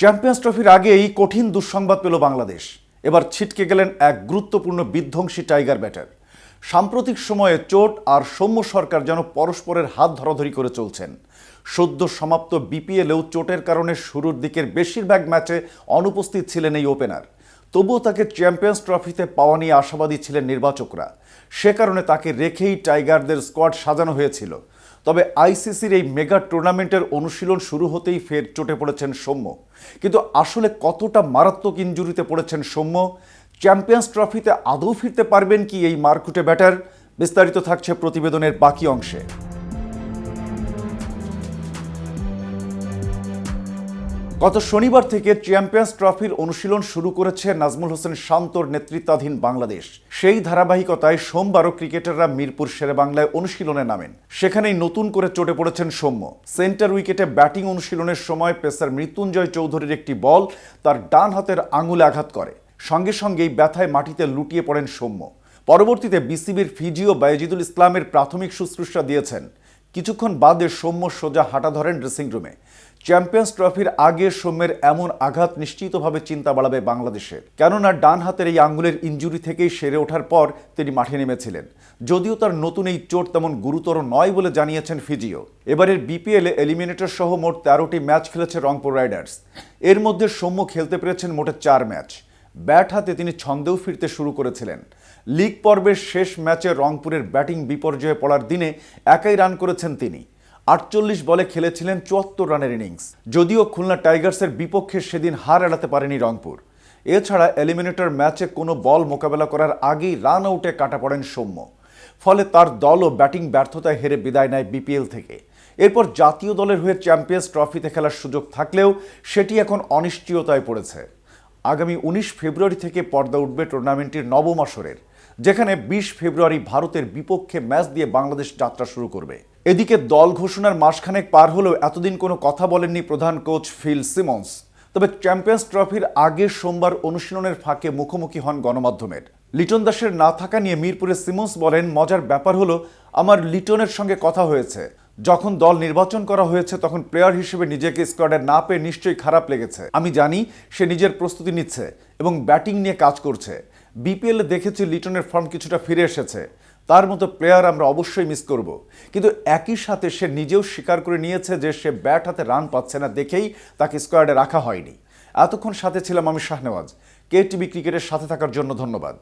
Champions ট্রফির আগেই কঠিন দুঃসংবাদ পেল বাংলাদেশ। এবার ছিটকে গেলেন এক গুরুত্বপূর্ণ বিধ্বংসী টাইগার ব্যাটার। সাম্প্রতিক সময়ে চোট আর সৌম্য সরকার যেন পরস্পরের হাত ধরাধরি করে চলছেন। সদ্য সমাপ্ত বিপিএলেও চোটের কারণে শুরুর দিকের বেশিরভাগ ম্যাচে অনুপস্থিত ছিলেন এই ওপেনার। তবুও তাকে চ্যাম্পিয়ন্স ট্রফিতে পাওয়া নিয়ে আশাবাদী ছিলেন নির্বাচকরা। সে কারণে তাকে রেখেই টাইগারদের স্কোয়াড সাজানো হয়েছিল। তবে আইসিসির এই মেগা টুর্নামেন্টের অনুশীলন শুরু হতেই ফের চোটে পড়েছেন সৌম্য। কিন্তু আসলে কতটা মারাত্মক ইনজুরিতে পড়েছেন সৌম্য? চ্যাম্পিয়ন্স ট্রফিতে আদৌ ফিরতে পারবেন কি এই মারকুটে ব্যাটার? বিস্তারিত থাকছে প্রতিবেদনের বাকি অংশে। গত শনিবার থেকে চ্যাম্পিয়ন্স ট্রফির অনুশীলন শুরু করেছে নাজমুল হোসেন শান্তর নেতৃত্বাধীন বাংলাদেশ। সেই ধারাবাহিকতায় সোমবারও ক্রিকেটাররা মিরপুর শেরেবাংলায় অনুশীলনে নামেন। সেখানেই নতুন করে চটে পড়েছেন সৌম্য। সেন্টার উইকেটে ব্যাটিং অনুশীলনের সময় পেসার মৃত্যুঞ্জয় চৌধুরীর একটি বল তার ডান হাতের আঙুলে আঘাত করে। সঙ্গে সঙ্গেই ব্যথায় মাটিতে লুটিয়ে পড়েন সৌম্য। পরবর্তীতে বিসিবির ফিজিও বায়েজিদুল ইসলামের প্রাথমিক শুশ্রূষা দিয়েছেন। কিছুক্ষণ বাদে সৌম্য সোজা হাঁটা ধরেন ড্রেসিং রুমে। চ্যাম্পিয়ন্স ট্রফির আগে সৌম্যের এমন আঘাত নিশ্চিতভাবে চিন্তা বাড়াবে বাংলাদেশের, কেননা ডান হাতের এই আঙ্গুলের ইনজুরি থেকেই সেরে ওঠার পর তিনি মাঠে নেমেছিলেন। যদিও তার নতুন এই চোট তেমন গুরুতর নয় বলে জানিয়েছেন ফিজিও। এবারের বিপিএলে এলিমিনেটর সহ মোট 13টি ম্যাচ খেলেছে রংপুর রাইডার্স। এর মধ্যে সৌম্য খেলতে পেরেছেন মোটে 4 ম্যাচ। ব্যাট হাতে তিনি ছন্দেও ফিরতে শুরু করেছিলেন। লিগ পর্বের শেষ ম্যাচে রংপুরের ব্যাটিং বিপর্যয়ে পড়ার দিনে একাই রান করেছেন তিনি। 48 বলে খেলেছিলেন 74 রানের ইনিংস। যদিও খুলনা টাইগার্সের বিপক্ষে সেদিন হার এড়াতে পারেনি রংপুর। এছাড়া এলিমিনেটর ম্যাচে কোনো বল মোকাবেলা করার আগেই রান আউটে কাটা পড়েন সৌম্য। ফলে তার দলও ব্যাটিং ব্যর্থতায় হেরে বিদায় নেয় বিপিএল থেকে। এরপর জাতীয় দলের হয়ে চ্যাম্পিয়ন্স ট্রফিতে খেলার সুযোগ থাকলেও সেটি এখন অনিশ্চয়তায় পড়েছে। আগামী 19 ফেব্রুয়ারি থেকে পর্দা উঠবে টুর্নামেন্টটির নবম আসরের, যেখানে 20 ফেব্রুয়ারি ভারতের বিপক্ষে ম্যাচ দিয়ে বাংলাদেশ যাত্রা শুরু করবে। এদিকে দল ঘোষণার মাসখানেক পার হলেও এতদিন কোনো কথা বলেননি প্রধান কোচ ফিল সিমন্স। তবে চ্যাম্পিয়ন্স ট্রফির আগে সোমবার অনুশীলনের ফাঁকে মুখোমুখি হন গণমাধ্যমের। লিটন দাসের না থাকা নিয়ে মিরপুরে সিমন্স বলেন, মজার ব্যাপার হলো আমার লিটনের সঙ্গে কথা হয়েছে। যখন দল নির্বাচন করা হয়েছে তখন প্লেয়ার হিসেবে নিজেকে স্কোয়াডে না পেয়ে নিশ্চয়ই খারাপ লেগেছে। আমি জানি সে নিজের প্রস্তুতি নিচ্ছে এবং ব্যাটিং নিয়ে কাজ করছে। বিপিএলে দেখেছি লিটনের ফর্ম কিছুটা ফিরে এসেছে। তার মতো প্লেয়ার আমরা অবশ্যই মিস করব। কিন্তু একই সাথে সে নিজেও স্বীকার করে নিয়েছে যে সে ব্যাট হাতে রান পাচ্ছে না দেখেই তাকে স্কোয়াডে রাখা হয়নি। এতক্ষণ সাথে ছিলাম আমি শাহনেওয়াজ। KTV ক্রিকেটের সাথে থাকার জন্য ধন্যবাদ।